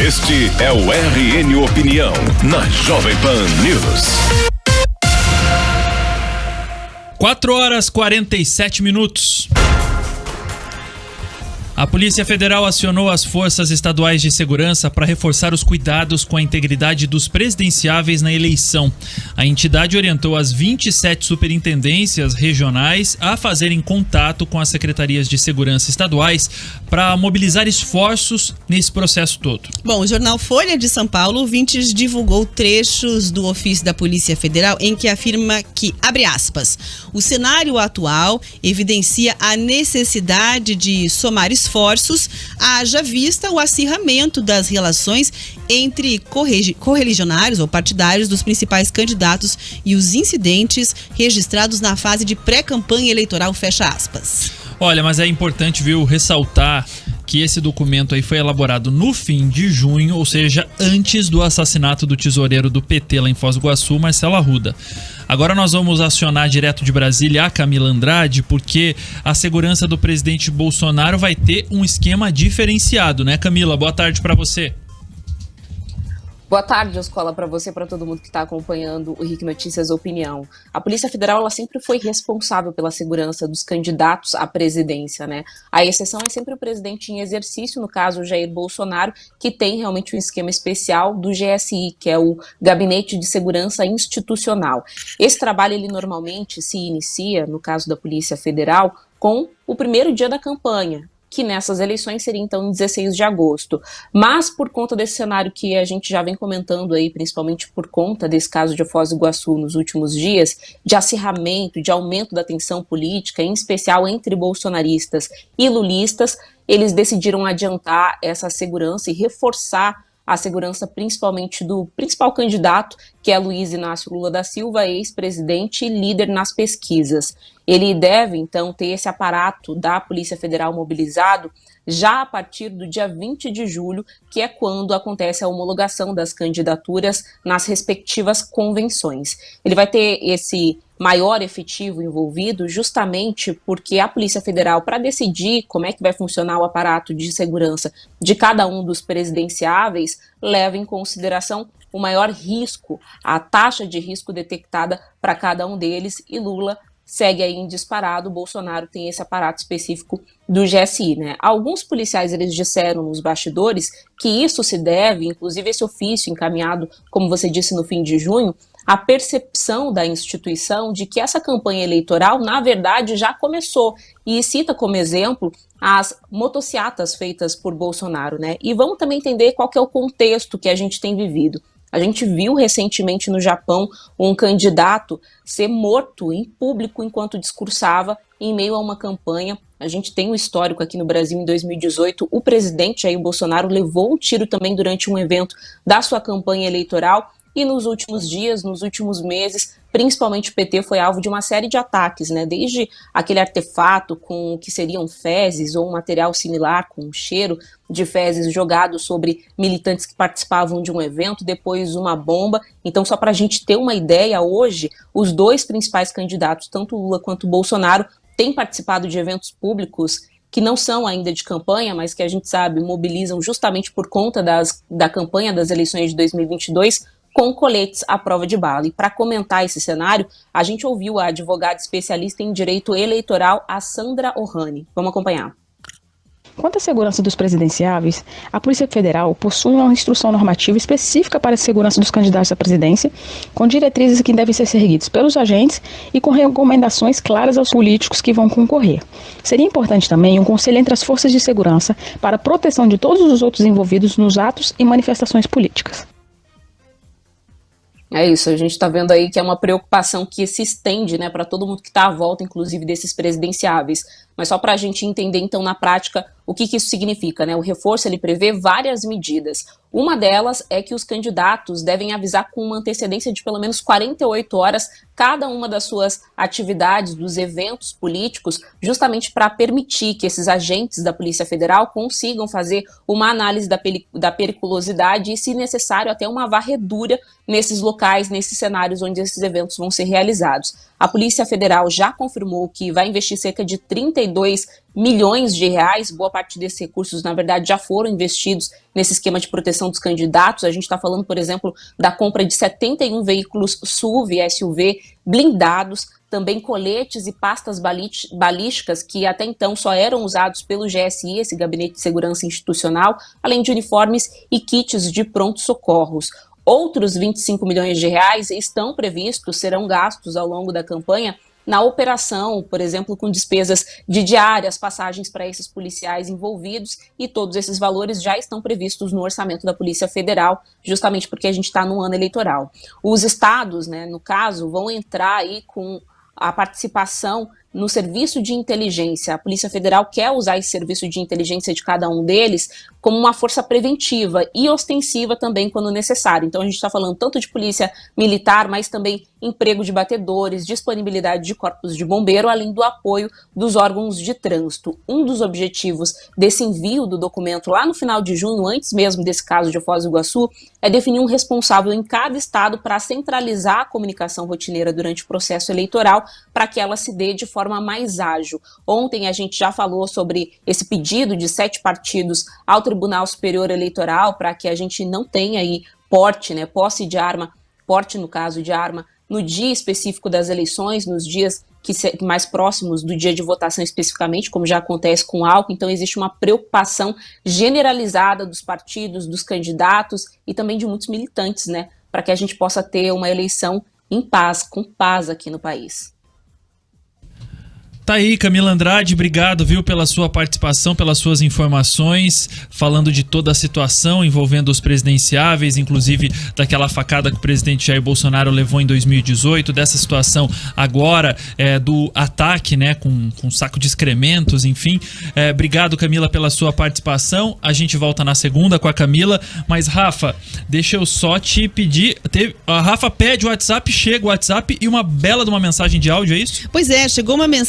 Este é o RN Opinião, na Jovem Pan News. 4h47. A Polícia Federal acionou as forças estaduais de segurança para reforçar os cuidados com a integridade dos presidenciáveis na eleição. A entidade orientou as 27 superintendências regionais a fazerem contato com as secretarias de segurança estaduais para mobilizar esforços nesse processo todo. Bom, o jornal Folha de São Paulo, ouvintes, divulgou trechos do ofício da Polícia Federal em que afirma que, abre aspas, o cenário atual evidencia a necessidade de somar esforços, haja vista o acirramento das relações entre correligionários ou partidários dos principais candidatos e os incidentes registrados na fase de pré-campanha eleitoral, fecha aspas. Olha, mas é importante, viu, ressaltar que esse documento aí foi elaborado no fim de junho, ou seja, antes do assassinato do tesoureiro do PT lá em Foz do Iguaçu, Marcelo Arruda. Agora nós vamos acionar direto de Brasília a Camila Andrade, porque a segurança do presidente Bolsonaro vai ter um esquema diferenciado, né, Camila? Boa tarde para você. Boa tarde, Escola, para você e para todo mundo que está acompanhando o RIC Notícias Opinião. A Polícia Federal ela sempre foi responsável pela segurança dos candidatos à presidência, né? A exceção é sempre o presidente em exercício, no caso Jair Bolsonaro, que tem realmente um esquema especial do GSI, que é o Gabinete de Segurança Institucional. Esse trabalho ele normalmente se inicia, no caso da Polícia Federal, com o primeiro dia da campanha, que nessas eleições seria então em 16 de agosto. Mas por conta desse cenário que a gente já vem comentando aí, principalmente por conta desse caso de Foz do Iguaçu nos últimos dias, de acirramento, de aumento da tensão política, em especial entre bolsonaristas e lulistas, eles decidiram adiantar essa segurança e reforçar a segurança principalmente do principal candidato, que é Luiz Inácio Lula da Silva, ex-presidente e líder nas pesquisas. Ele deve, então, ter esse aparato da Polícia Federal mobilizado já a partir do dia 20 de julho, que é quando acontece a homologação das candidaturas nas respectivas convenções. Ele vai ter esse maior efetivo envolvido justamente porque a Polícia Federal, para decidir como é que vai funcionar o aparato de segurança de cada um dos presidenciáveis, leva em consideração o maior risco, a taxa de risco detectada para cada um deles, e Lula segue aí em disparado. Bolsonaro tem esse aparato específico do GSI, né? Alguns policiais, eles disseram nos bastidores que isso se deve, inclusive esse ofício encaminhado, como você disse, no fim de junho, a percepção da instituição de que essa campanha eleitoral, na verdade, já começou. E cita como exemplo as motociatas feitas por Bolsonaro, né? E vamos também entender qual que é o contexto que a gente tem vivido. A gente viu recentemente no Japão um candidato ser morto em público enquanto discursava em meio a uma campanha. A gente tem um histórico aqui no Brasil em 2018. O presidente Jair Bolsonaro levou um tiro também durante um evento da sua campanha eleitoral. E nos últimos dias, nos últimos meses, principalmente o PT foi alvo de uma série de ataques, né? Desde aquele artefato com que seriam fezes ou um material similar com cheiro de fezes jogado sobre militantes que participavam de um evento, depois uma bomba. Então, só para a gente ter uma ideia, hoje, os dois principais candidatos, tanto Lula quanto Bolsonaro, têm participado de eventos públicos que não são ainda de campanha, mas que a gente sabe mobilizam justamente por conta da campanha das eleições de 2022, com coletes à prova de bala. E para comentar esse cenário, a gente ouviu a advogada especialista em direito eleitoral, a Sandra Ohani. Vamos acompanhar. Quanto à segurança dos presidenciáveis, a Polícia Federal possui uma instrução normativa específica para a segurança dos candidatos à presidência, com diretrizes que devem ser seguidas pelos agentes e com recomendações claras aos políticos que vão concorrer. Seria importante também um conselho entre as forças de segurança para a proteção de todos os outros envolvidos nos atos e manifestações políticas. É isso, a gente está vendo aí que é uma preocupação que se estende, né, para todo mundo que está à volta, inclusive desses presidenciáveis. Mas só para a gente entender, então, na prática, o que isso significa, né? O reforço, ele prevê várias medidas. Uma delas é que os candidatos devem avisar com uma antecedência de pelo menos 48 horas cada uma das suas atividades, dos eventos políticos, justamente para permitir que esses agentes da Polícia Federal consigam fazer uma análise da periculosidade e, se necessário, até uma varredura nesses locais, nesses cenários onde esses eventos vão ser realizados. A Polícia Federal já confirmou que vai investir cerca de 32 milhões de reais. Boa parte desses recursos, na verdade, já foram investidos nesse esquema de proteção dos candidatos. A gente está falando, por exemplo, da compra de 71 veículos SUV e SUV blindados, também coletes e pastas balísticas que até então só eram usados pelo GSI, esse Gabinete de Segurança Institucional, além de uniformes e kits de pronto-socorros. Outros 25 milhões de reais estão previstos, serão gastos ao longo da campanha na operação, por exemplo, com despesas de diárias, passagens para esses policiais envolvidos, e todos esses valores já estão previstos no orçamento da Polícia Federal, justamente porque a gente está no ano eleitoral. Os estados, né, no caso, vão entrar aí com a participação no serviço de inteligência. A Polícia Federal quer usar esse serviço de inteligência de cada um deles como uma força preventiva e ostensiva também quando necessário. Então a gente está falando tanto de polícia militar, mas também emprego de batedores, disponibilidade de corpos de bombeiro, além do apoio dos órgãos de trânsito. Um dos objetivos desse envio do documento lá no final de junho, antes mesmo desse caso de Foz do Iguaçu, é definir um responsável em cada estado para centralizar a comunicação rotineira durante o processo eleitoral, para que ela se dê de forma mais ágil. Ontem a gente já falou sobre esse pedido de 7 partidos ao Tribunal Superior Eleitoral para que a gente não tenha aí porte, né, posse de arma, porte no caso de arma, no dia específico das eleições, nos dias mais próximos do dia de votação especificamente, como já acontece com o álcool. Então existe uma preocupação generalizada dos partidos, dos candidatos e também de muitos militantes, né, para que a gente possa ter uma eleição em paz, com paz aqui no país. Tá aí, Camila Andrade, obrigado, viu, pela sua participação, pelas suas informações, falando de toda a situação envolvendo os presidenciáveis, inclusive daquela facada que o presidente Jair Bolsonaro levou em 2018, dessa situação agora do ataque, né, com saco de excrementos, enfim. Obrigado, Camila, pela sua participação. A gente volta na segunda com a Camila, mas Rafa, deixa eu só te pedir, a Rafa pede o WhatsApp, chega o WhatsApp e uma bela de uma mensagem de áudio, é isso? Pois é, chegou uma mensagem